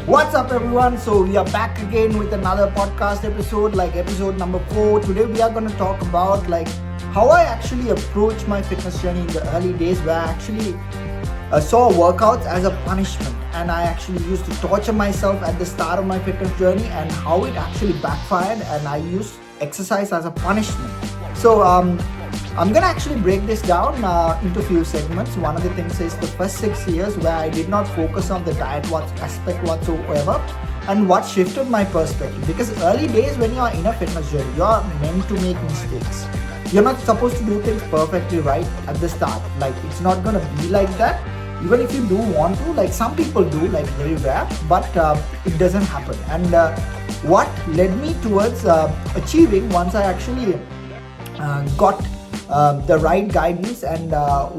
What's up, everyone? So, we are back again with another podcast episode, like episode number 4. Today, we are going to talk about how I actually approach my fitness journey in the early days, where I actually saw workouts as a punishment, and I actually used to torture myself at the start of my fitness journey, and how it actually backfired, and I used exercise as a punishment. So, I'm gonna actually break this down into few segments. One of the things is the first 6 years where I did not focus on the diet aspect whatsoever, and what shifted my perspective. Because early days when you are in a fitness journey, you are meant to make mistakes. You're not supposed to do things perfectly right at the start. It's not gonna be like that. Even if you do want to, some people do, very rare, but it doesn't happen. And what led me towards achieving once I actually got the right guidance, and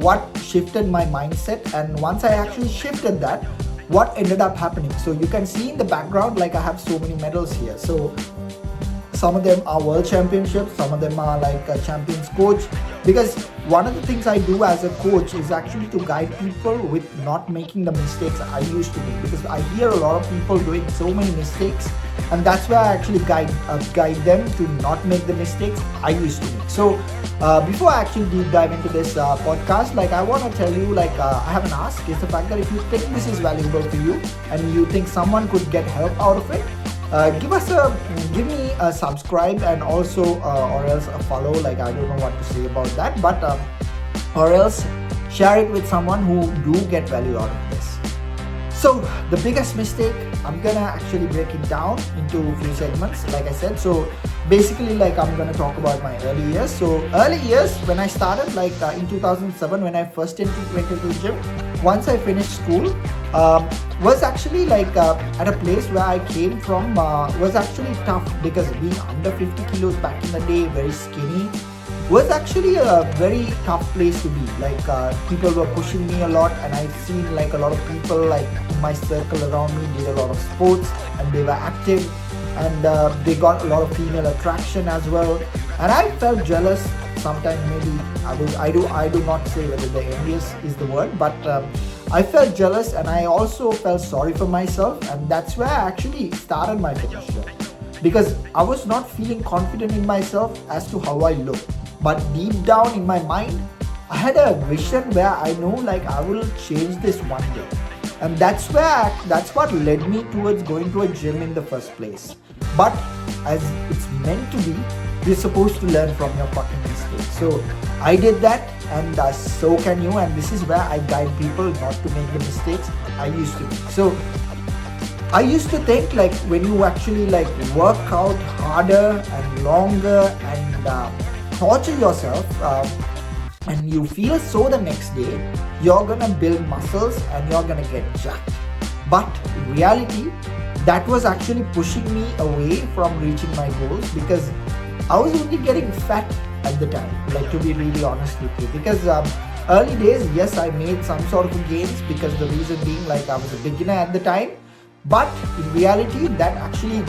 what shifted my mindset, and once I actually shifted that, what ended up happening. So you can see in the background, I have so many medals here. So some of them are world championships, some of them are a champions coach, because one of the things I do as a coach is actually to guide people with not making the mistakes I used to make, because I hear a lot of people doing so many mistakes, and that's where I actually guide them to not make the mistakes I used to make. So before I actually deep dive into this podcast, I want to tell you, I have an ask, is the fact that if you think this is valuable for you and you think someone could get help out of it, give me a subscribe, and also or else a follow. I don't know what to say about that, but or else share it with someone who do get value out of this. So the biggest mistake, I'm gonna actually break it down into a few segments, like I said. So basically, I'm gonna talk about my early years. So early years when I started, in 2007, when I first went to the gym, once I finished school, was actually at a place where I came from, was actually tough, because being under 50 kilos back in the day, very skinny, was actually a very tough place to be. People were pushing me a lot, and I've seen a lot of people in my circle around me did a lot of sports, and they were active, and they got a lot of female attraction as well, and I felt jealous. Sometimes maybe I do not say whether the envious is the word, but I felt jealous, and I also felt sorry for myself, and that's where I actually started my fitness journey, because I was not feeling confident in myself as to how I look. But deep down in my mind, I had a vision where I know I will change this one day, and that's what led me towards going to a gym in the first place. But as it's meant to be, you're supposed to learn from your fucking mistakes. So I did that, and so can you. And this is where I guide people not to make the mistakes I used to make. So I used to think when you actually work out harder and longer and torture yourself, and you feel so the next day, you're gonna build muscles and you're gonna get jacked. But in reality, that was actually pushing me away from reaching my goals, because I was only getting fat at the time, to be really honest with you. Because early days, yes, I made some sort of gains, because the reason being I was a beginner at the time. But in reality, that actually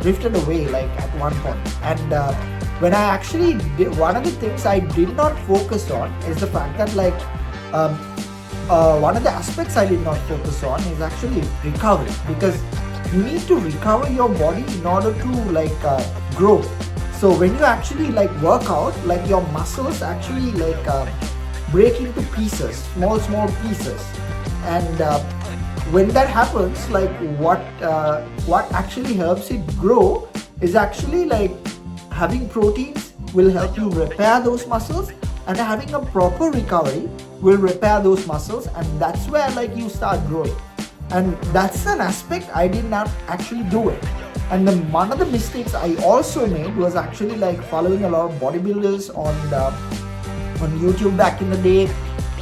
drifted away at one point. And when I actually did, one of the things I did not focus on is the fact that one of the aspects I did not focus on is actually recovery, because you need to recover your body in order to grow. So when you actually work out, your muscles actually break into pieces, small pieces, and when that happens, what actually helps it grow is actually having proteins will help you repair those muscles, and having a proper recovery will repair those muscles, and that's where you start growing. And that's an aspect I did not actually do it. And one of the mistakes I also made was actually following a lot of bodybuilders on YouTube back in the day,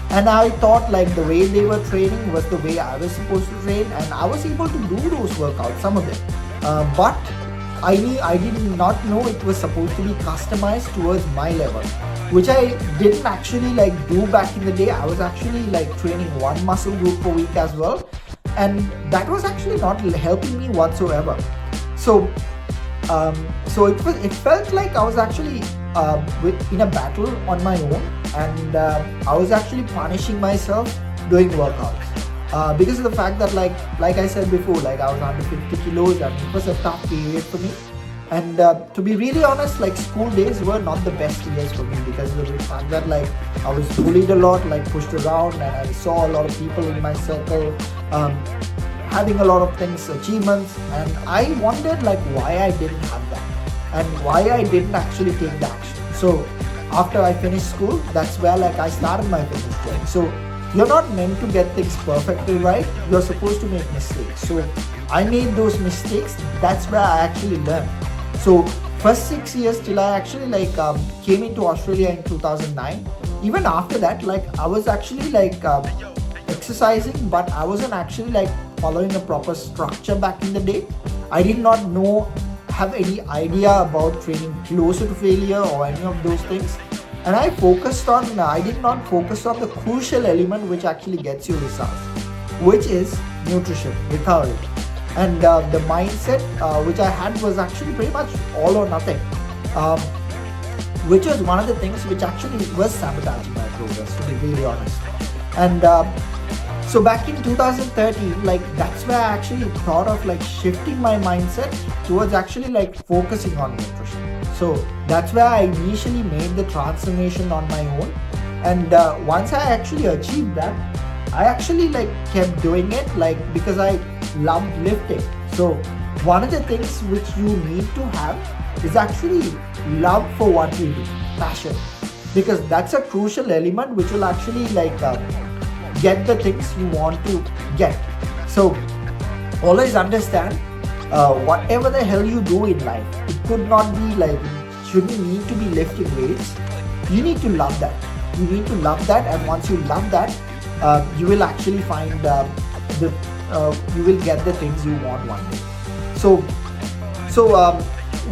and I thought the way they were training was the way I was supposed to train, and I was able to do those workouts, some of them, but I did not know it was supposed to be customized towards my level, which I didn't actually do back in the day. I was actually training one muscle group per week as well, and that was actually not helping me whatsoever. So it felt like I was actually in a battle on my own, and I was actually punishing myself doing workouts. because of the fact that like I said before, like I was under 50 kilos and it was a tough period for me. And to be really honest, like school days were not the best years for me because of the fact that like I was bullied a lot, like pushed around, and I saw a lot of people in my circle having a lot of things, achievements, and I wondered like why I didn't have that and why I didn't actually take the action. So after I finished school, that's where like I started my fitness journey. So you're not meant to get things perfectly right. You're supposed to make mistakes. So I made those mistakes. That's where I actually learned. So first 6 years till I actually like came into Australia in 2009. Even after that, like I was actually like exercising, but I wasn't actually like following a proper structure back in the day. I did not have any idea about training closer to failure or any of those things. And I did not focus on the crucial element which actually gets you results, which is nutrition, recovery. And the mindset which I had was actually pretty much all or nothing, which was one of the things which actually was sabotaging my progress, to be really honest. And so back in 2013, like that's where I actually thought of like shifting my mindset towards actually like focusing on nutrition. So that's where I initially made the transformation on my own. And once I actually achieved that, I actually like kept doing it like because I loved lifting. So one of the things which you need to have is actually love for what you do, passion, because that's a crucial element which will actually like get the things you want to get. So always understand whatever the hell you do in life, it could not be like, shouldn't need to be lifting weights. You need to love that. You need to love that, and once you love that, you will actually find you will get the things you want one day. So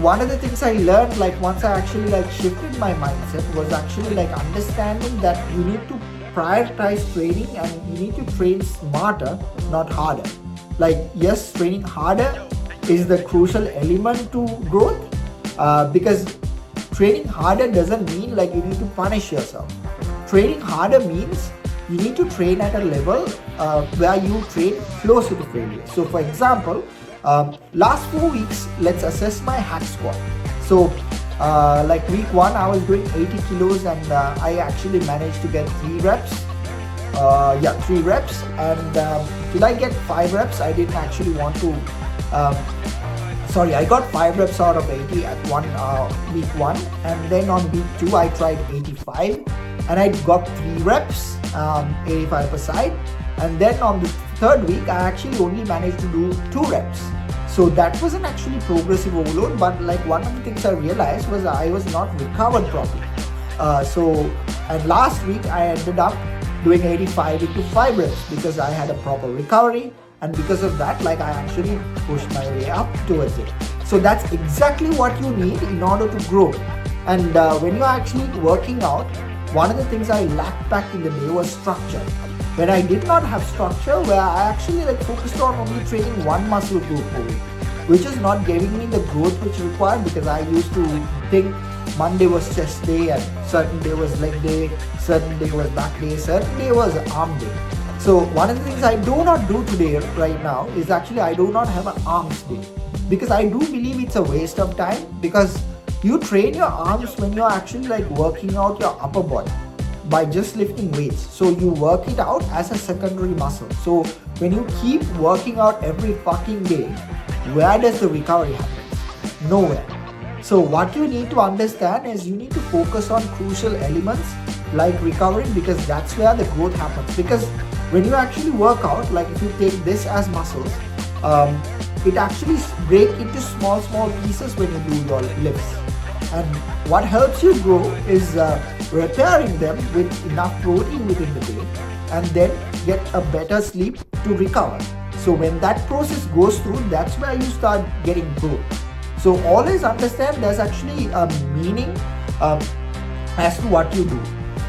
one of the things I learned like once I actually like shifted my mindset was actually like understanding that you need to prioritize training and you need to train smarter, not harder. Like yes, training harder is the crucial element to growth, because training harder doesn't mean like you need to punish yourself. Training harder means you need to train at a level where you train closer to failure. So for example, last 4 weeks, let's assess my hack squat. So like week 1, I was doing 80 kilos and I actually managed to get 3 reps. 3 reps, and till I get 5 reps, I didn't actually want to I got 5 reps out of 80 at week 1, and then on week 2 I tried 85 and I got 3 reps, 85 per side, and then on the 3rd week I actually only managed to do 2 reps. So that wasn't actually progressive overload, but like one of the things I realized was I was not recovered properly. And last week I ended up doing 85 into 5 reps because I had a proper recovery, and because of that, like I actually pushed my way up towards it. So that's exactly what you need in order to grow. And when you're actually working out, one of the things I lacked back in the day was structure. When I did not have structure, where I actually like focused on only training one muscle group per week, which is not giving me the growth which required, because I used to think Monday was chest day and certain day was leg day, certain day was back day, certain day was arm day. So one of the things I do not do today right now is actually I do not have an arms day, because I do believe it's a waste of time, because you train your arms when you're actually like working out your upper body by just lifting weights. So you work it out as a secondary muscle. So when you keep working out every fucking day, where does the recovery happen? Nowhere. So what you need to understand is you need to focus on crucial elements like recovery, because that's where the growth happens. Because when you actually work out, like if you take this as muscles, it actually break into small pieces when you do your lifts. And what helps you grow is repairing them with enough protein within the day, and then get a better sleep to recover. So when that process goes through, that's where you start getting growth. So always understand there's actually a meaning as to what you do.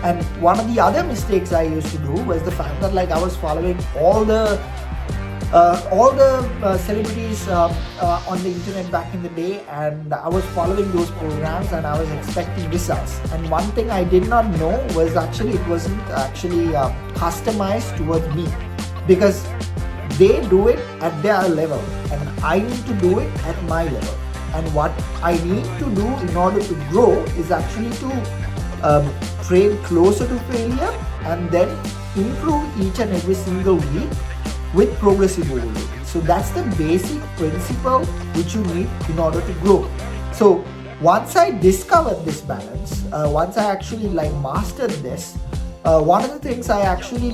And one of the other mistakes I used to do was the fact that like I was following all the celebrities on the internet back in the day, and I was following those programs and I was expecting results. And one thing I did not know was actually it wasn't actually customized towards me. because they do it at their level and I need to do it at my level. And what I need to do in order to grow is actually to train closer to failure and then improve each and every single week with progressive overload. So that's the basic principle which you need in order to grow. So once I discovered this balance, once I actually mastered this, one of the things I actually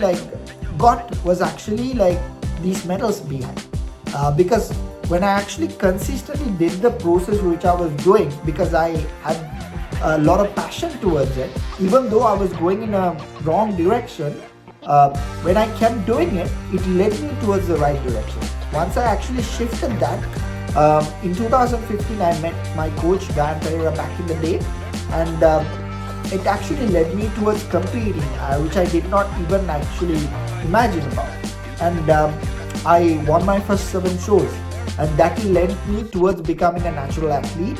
got was actually these medals behind, because when I actually consistently did the process which I was doing, because I had a lot of passion towards it, even though I was going in a wrong direction, when I kept doing it, it led me towards the right direction. Once I actually shifted that, in 2015 I met my coach Dan Pereira back in the day, and it actually led me towards competing, which I did not even actually imagine about. And I won my first 7 shows, and that led me towards becoming a natural athlete.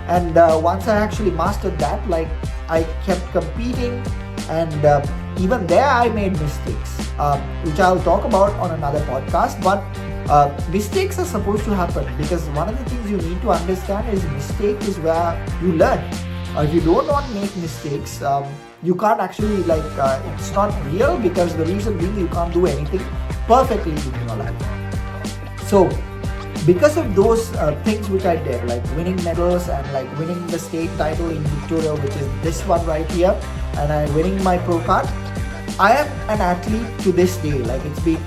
And once I actually mastered that, I kept competing, and even there I made mistakes, which I'll talk about on another podcast. But mistakes are supposed to happen, because one of the things you need to understand is mistake is where you learn. If you don't want to make mistakes, you can't actually it's not real, because the reason being you can't do anything perfectly in your life. So because of those things which I did, like winning medals and winning the state title in Victoria, which is this one right here, and I winning my pro card, I am an athlete to this day. It's been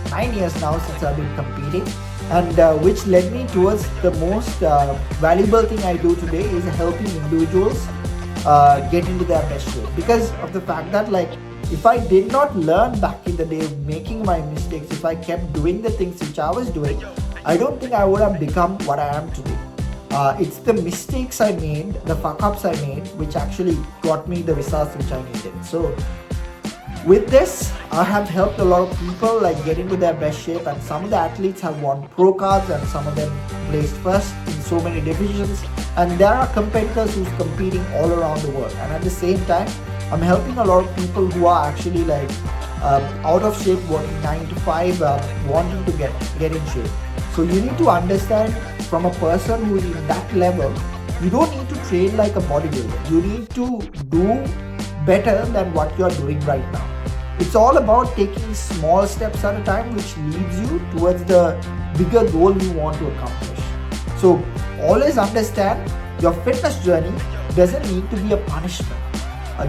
9 years now since I've been competing, and which led me towards the most valuable thing I do today is helping individuals get into their best shape. Because of the fact that if I did not learn back in the day, making my mistakes, if I kept doing the things which I was doing, I don't think I would have become what I am today. It's the mistakes I made, the fuck-ups I made, which actually got me the results which I needed. So with this, I have helped a lot of people get into their best shape, and some of the athletes have won pro cards, and some of them placed first in so many divisions, and there are competitors who's competing all around the world. And at the same time, I'm helping a lot of people who are actually out of shape, working 9 to 5, wanting to get in shape. So you need to understand, from a person who is in that level, you don't need to train like a bodybuilder. You need to do better than what you're doing right now. It's all about taking small steps at a time, which leads you towards the bigger goal you want to accomplish. So always understand, your fitness journey doesn't need to be a punishment.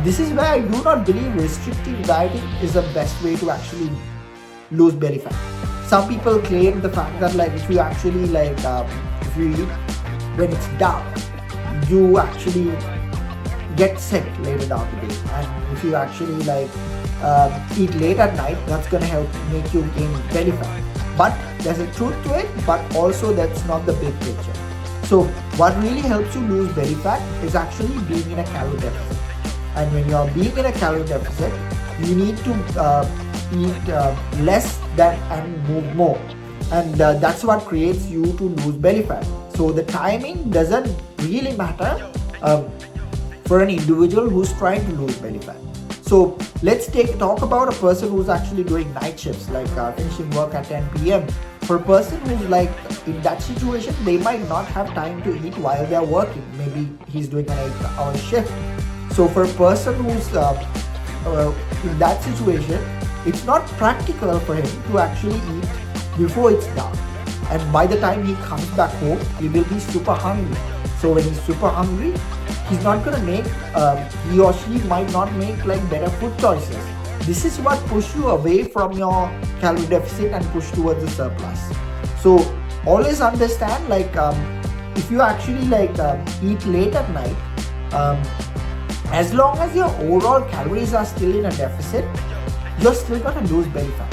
This is where I do not believe restrictive dieting is the best way to actually lose belly fat. Some people claim the fact that if you actually if you eat when it's dark, you actually get sick later down the day, and if you actually eat late at night, that's gonna help make you gain belly fat. But there's a truth to it, but also that's not the big picture. So what really helps you lose belly fat is actually being in a calorie deficit. And when you're being in a calorie deficit, you need to eat less than and move more, and that's what creates you to lose belly fat. So the timing doesn't really matter for an individual who's trying to lose belly fat. So let's talk about a person who's actually doing night shifts, finishing work at 10 p.m. For a person who's in that situation, they might not have time to eat while they're working. Maybe he's doing an 8-hour shift. So for a person who's in that situation, it's not practical for him to actually eat before it's dark. And by the time he comes back home, he will be super hungry. So when he's super hungry, he's not going to make, he or she might not make better food choices. This is what push you away from your calorie deficit and push towards the surplus. So always understand, if you actually eat late at night, as long as your overall calories are still in a deficit, you're still going to lose belly fat.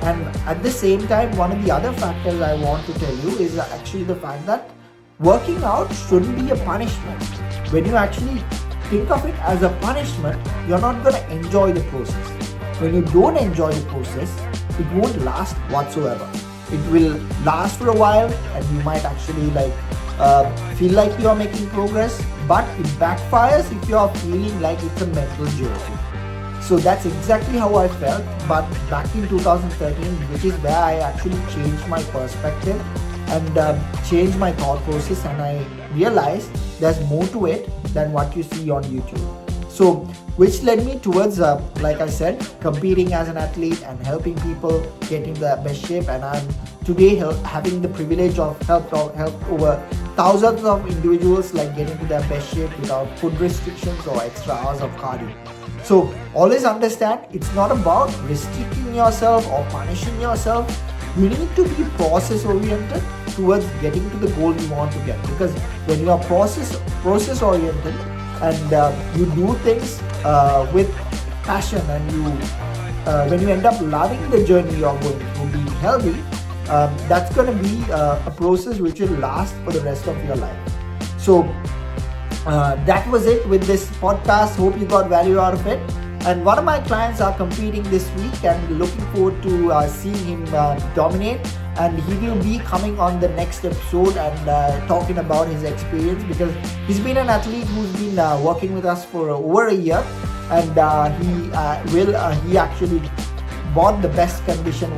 And at the same time, one of the other factors I want to tell you is actually the fact that working out shouldn't be a punishment. When you actually think of it as a punishment, you're not going to enjoy the process. When you don't enjoy the process, it won't last whatsoever. It will last for a while, and you might actually feel like you're making progress, but it backfires if you're feeling like it's a mental journey. So that's exactly how I felt. But back in 2013, which is where I actually changed my perspective and changed my thought process, and I realized there's more to it than what you see on YouTube. So which led me towards like I said, competing as an athlete and helping people get into the best shape. And I'm today having the privilege of help over thousands of individuals like get into their best shape without food restrictions or extra hours of cardio. So always understand, it's not about restricting yourself or punishing yourself. You need to be process oriented towards getting to the goal you want to get, because when you are process oriented and you do things with passion, and you when you end up loving the journey you're going through, being healthy, that's going to be a process which will last for the rest of your life. So that was it with this podcast. Hope you got value out of it. And one of my clients are competing this week, and looking forward to seeing him dominate. And he will be coming on the next episode and talking about his experience, because he's been an athlete who's been working with us for over a year, and he actually bought the best condition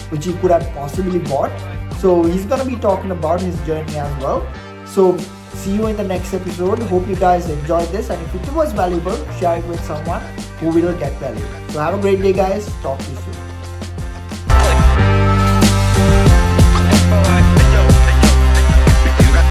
which he could have possibly bought. So he's going to be talking about his journey as well. So see you in the next episode. Hope you guys enjoyed this, and if it was valuable, share it with someone who will get value. So have a great day, guys. Talk to you soon.